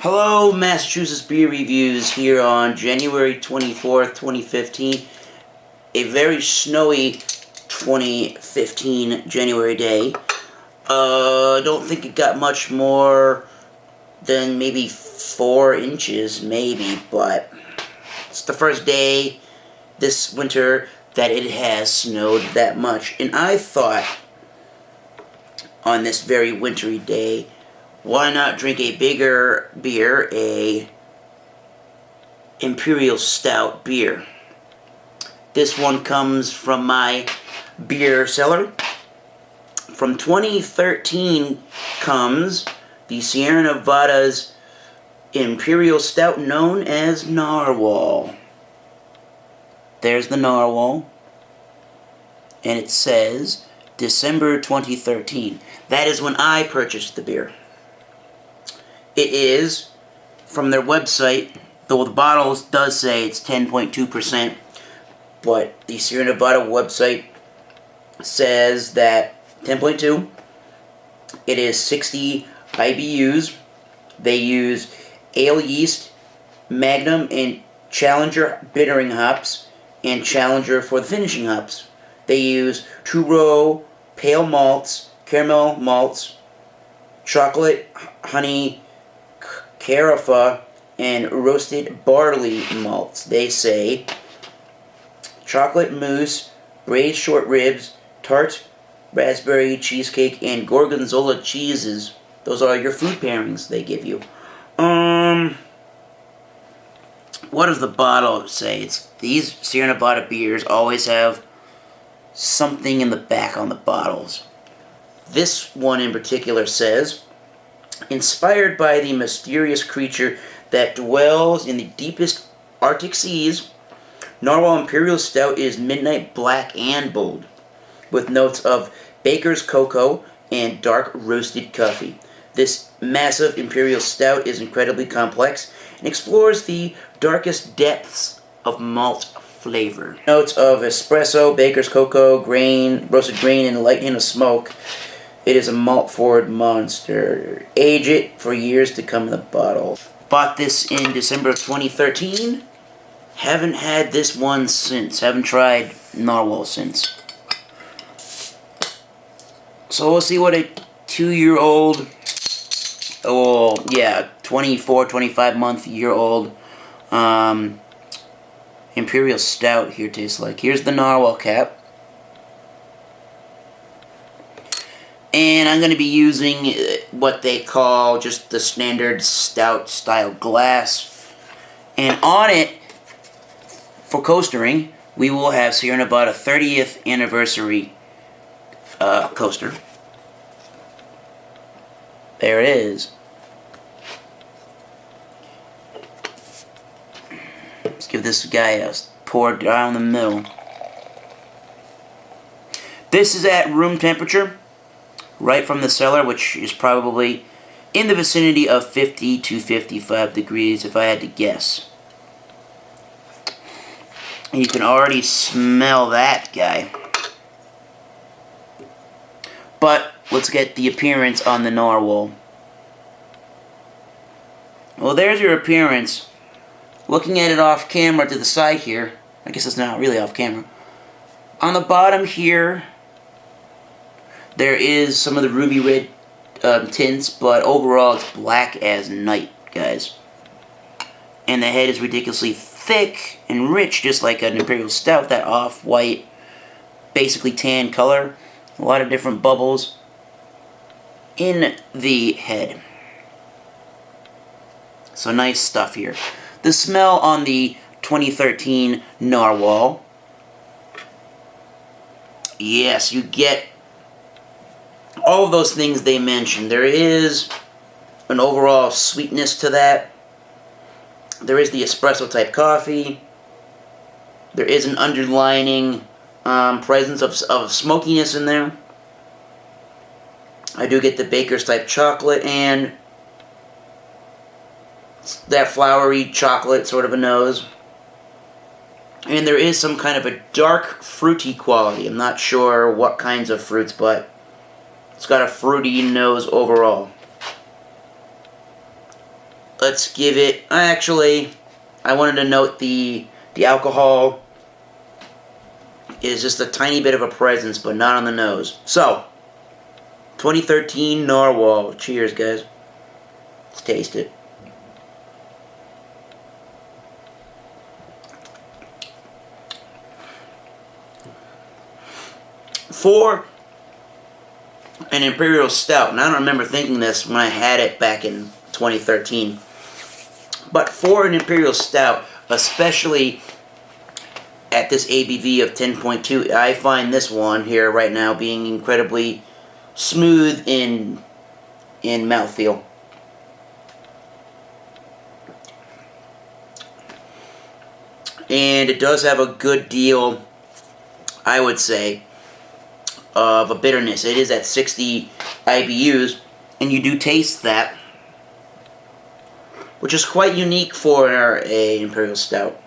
Hello, Massachusetts Beer Reviews here on January 24th, 2015. A very snowy 2015 January day. Don't think it got much more than maybe 4 inches, maybe, but it's the first day this winter that it has snowed that much. And I thought, on this very wintry day, why not drink a bigger beer, a Imperial Stout beer. This one comes from my beer cellar. From 2013 comes the Sierra Nevada's Imperial Stout known as Narwhal. There's the Narwhal. And it says December 2013. That is when I purchased the beer. It is, from their website, though the bottle does say it's 10.2%, but the Sierra Nevada website says that 10.2, it is 60 IBUs. They use ale yeast, Magnum, and Challenger bittering hops, and Challenger for the finishing hops. They use two-row pale malts, caramel malts, chocolate, honey, carafa, and roasted barley malts. They say chocolate mousse, braised short ribs, tart, raspberry cheesecake, and gorgonzola cheeses. Those are your food pairings they give you. What does the bottle say? These Sierra Nevada beers always have something in the back on the bottles. This one in particular says, inspired by the mysterious creature that dwells in the deepest Arctic seas, Narwhal Imperial Stout is midnight black and bold, with notes of baker's cocoa and dark roasted coffee. This massive Imperial Stout is incredibly complex and explores the darkest depths of malt flavor. Notes of espresso, baker's cocoa, grain, roasted grain, and a light hint of smoke. It is a malt-forward monster. Age it for years to come in the bottle. Bought this in December of 2013. Haven't had this one since. Haven't tried Narwhal since. So we'll see what a 2-year-old, 24, 25-month-year-old Imperial Stout here tastes like. Here's the Narwhal cap. And I'm going to be using what they call just the standard stout style glass. And on it, for coastering, we will have Sierra Nevada 30th anniversary coaster. There it is. Let's give this guy a pour down the middle. This is at room temperature, right from the cellar, which is probably in the vicinity of 50 to 55 degrees, if I had to guess. And you can already smell that guy. But let's get the appearance on the Narwhal. Well, there's your appearance. Looking at it off camera to the side here, I guess it's not really off camera. On the bottom here, there is some of the ruby red tints, but overall it's black as night, guys. And the head is ridiculously thick and rich, just like an Imperial Stout, that off-white, basically tan color. A lot of different bubbles in the head. So nice stuff here. The smell on the 2013 Narwhal. Yes, you get all of those things they mentioned. There is an overall sweetness to that. There is the espresso type coffee. There is an underlining presence of smokiness in there. I do get the baker's type chocolate and that flowery chocolate sort of a nose. And there is some kind of a dark fruity quality. I'm not sure what kinds of fruits, but it's got a fruity nose overall. let's give it... Actually, I wanted to note the alcohol is just a tiny bit of a presence, but not on the nose. So, 2013 Narwhal. Cheers, guys. Let's taste it. For an Imperial Stout, and I don't remember thinking this when I had it back in 2013, but for an Imperial Stout, especially at this ABV of 10.2, I find this one here right now being incredibly smooth in mouthfeel. And it does have a good deal, I would say, of a bitterness. It is at 60 IBUs, and you do taste that, which is quite unique for a Imperial Stout.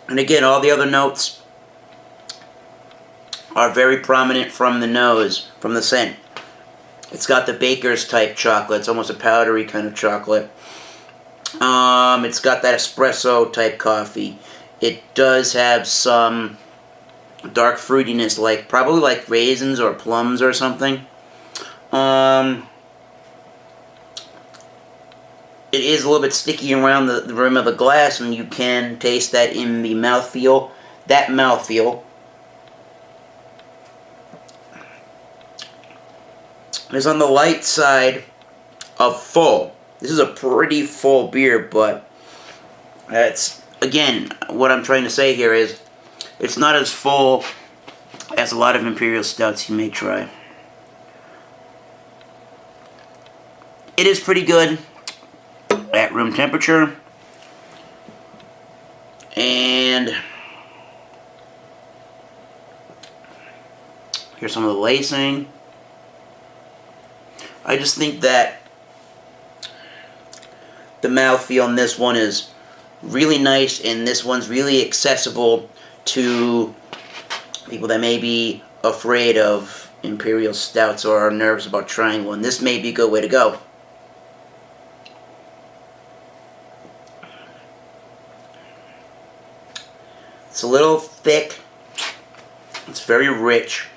And again, all the other notes are very prominent from the nose, from the scent. It's got the baker's type chocolate. It's almost a powdery kind of chocolate. It's got that espresso type coffee. It does have some dark fruitiness, probably like raisins or plums or something. It is a little bit sticky around the rim of the glass, and you can taste that in the mouthfeel. That mouthfeel is on the light side of full. This is a pretty full beer, but that's, again, what I'm trying to say here is it's not as full as a lot of Imperial Stouts you may try. It is pretty good at room temperature, and here's some of the lacing. I just think that the mouthfeel on this one is really nice, and this one's really accessible to people that may be afraid of Imperial Stouts or are nervous about trying one. This may be a good way to go. It's a little thick. It's very rich.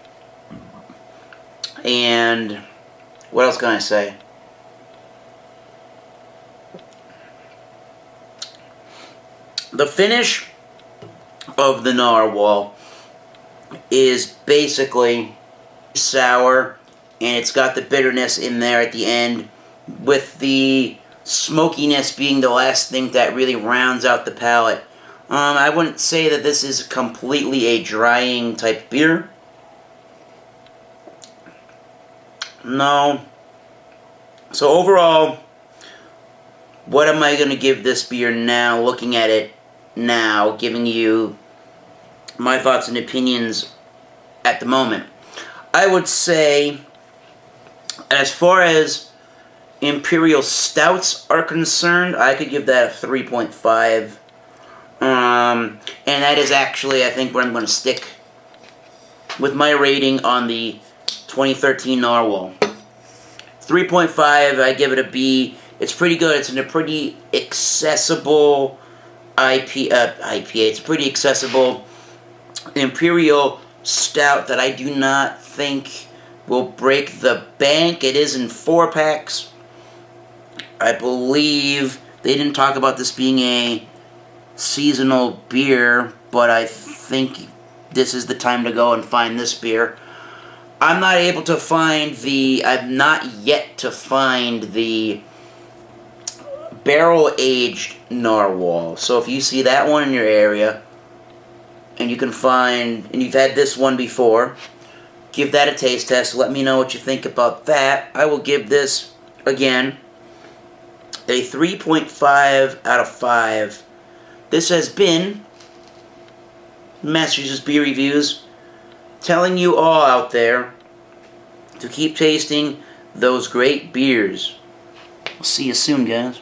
And what else can I say? The finish of the Narwhal is basically sour, and it's got the bitterness in there at the end, with the smokiness being the last thing that really rounds out the palate. I wouldn't say that this is completely a drying type beer. No. So overall, what am I going to give this beer now, looking at it now, giving you my thoughts and opinions at the moment? I would say, as far as Imperial Stouts are concerned, I could give that a 3.5. And that is actually, I think, where I'm going to stick with my rating on the 2013 Narwhal. 3.5, I give it a B. It's pretty good. It's in a pretty accessible IPA. It's a pretty accessible Imperial Stout that I do not think will break the bank. It is in 4-packs. I believe they didn't talk about this being a seasonal beer, but I think this is the time to go and find this beer. I'm not able to find I've not yet to find the barrel-aged Narwhal. So if you see that one in your area, and you can find, and you've had this one before, give that a taste test. Let me know what you think about that. I will give this, again, a 3.5 out of 5. This has been Massachusetts Beer Reviews, telling you all out there to keep tasting those great beers. I'll see you soon, guys.